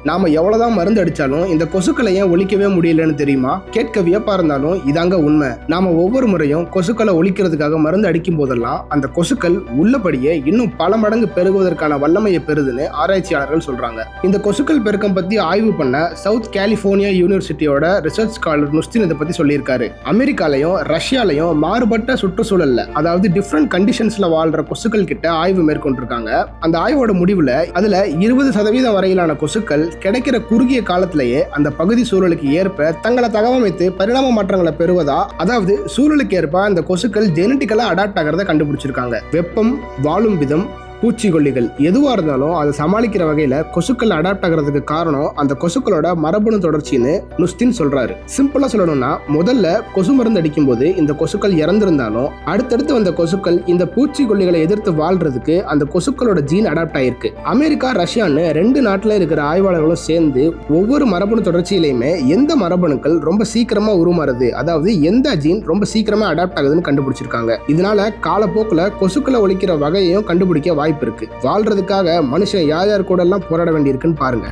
நாம எவ்வளவுதான் மருந்து அடிச்சாலும் இந்த கொசுக்களை ஏன் ஒழிக்கவே முடியலன்னு தெரியுமா? கேட்க வியப்பா இருந்தாலும் இதாங்க உண்மை. நாம ஒவ்வொரு முறையும் கொசுக்களை ஒழிக்கிறதுக்காக மருந்து அடிக்கும் போதெல்லாம் அந்த கொசுக்கள் உள்ளபடியே இன்னும் பல மடங்கு பெருகுவதற்கான வல்லமையை பெறுதுன்னு ஆராய்ச்சியாளர்கள் சொல்றாங்க. இந்த கொசுக்கள் பெருக்கம் பத்தி ஆய்வு பண்ண சவுத் கலிபோர்னியா யூனிவர்சிட்டியோட ரிசர்ச் ஸ்காலர் நுஸ்தின் இதை பத்தி சொல்லியிருக்காரு. அமெரிக்காலையும் ரஷ்யாலையும் மாறுபட்ட சுற்றுச்சூழல்ல, அதாவது டிஃப்ரெண்ட் கண்டிஷன்ஸ்ல வாழ்ற கொசுக்கள் கிட்ட ஆய்வு மேற்கொண்டிருக்காங்க. அந்த ஆய்வோட முடிவுல அதுல 20% வரையிலான கொசுக்கள் கிடைக்கிற குறுகிய காலத்திலேயே அந்த பகுதி சூழலுக்கு ஏற்ப தங்களை தகவமைத்து பரிணாம மாற்றங்களை பெறுவதா, அதாவது சூழலுக்கு ஏற்ப அந்த கொசுக்கள் ஜெனட்டிக்கலா அடாப்ட் ஆகிறத கண்டுபிடிச்சிருக்காங்க. வெப்பம், வாழும் விதம், பூச்சிக்கொல்லிகள் எதுவா இருந்தாலும் அதை சமாளிக்கிற வகையில கொசுக்கள் அடாப்ட் ஆகிறதுக்கு காரணம் அந்த கொசுக்களோட மரபணு தொடர்ச்சின்னு நுஸ்தின் சொல்றாரு. சிம்பிளா சொல்லணும்னா, முதல்ல கொசு மருந்து அடிக்கும் போது இந்த கொசுக்கள் இறந்திருந்தாலும் அடுத்தடுத்து வந்த கொசுக்கள் இந்த பூச்சிக்கொல்லிகளை எதிர்த்து வாழ்றதுக்கு அந்த கொசுக்களோட ஜீன் அடாப்ட் ஆயிருக்கு. அமெரிக்கா, ரஷ்யான்னு 2 நாட்டுல இருக்கிற ஆய்வாளர்களும் சேர்ந்து ஒவ்வொரு மரபணு தொடர்ச்சியிலையுமே எந்த மரபணுக்கள் ரொம்ப சீக்கிரமா உருமாறுது, அதாவது எந்த ஜீன் ரொம்ப சீக்கிரமா அடாப்ட் ஆகுதுன்னு கண்டுபிடிச்சிருக்காங்க. இதனால காலப்போக்கில் கொசுக்களை ஒழிக்கிற வகையையும் கண்டுபிடிக்க வாய்ப்பு இருக்கு. வாழ்றதுக்காக மனுஷன் யார் யார் கூட எல்லாம் போராட வேண்டியிருக்குன்னு பாருங்க.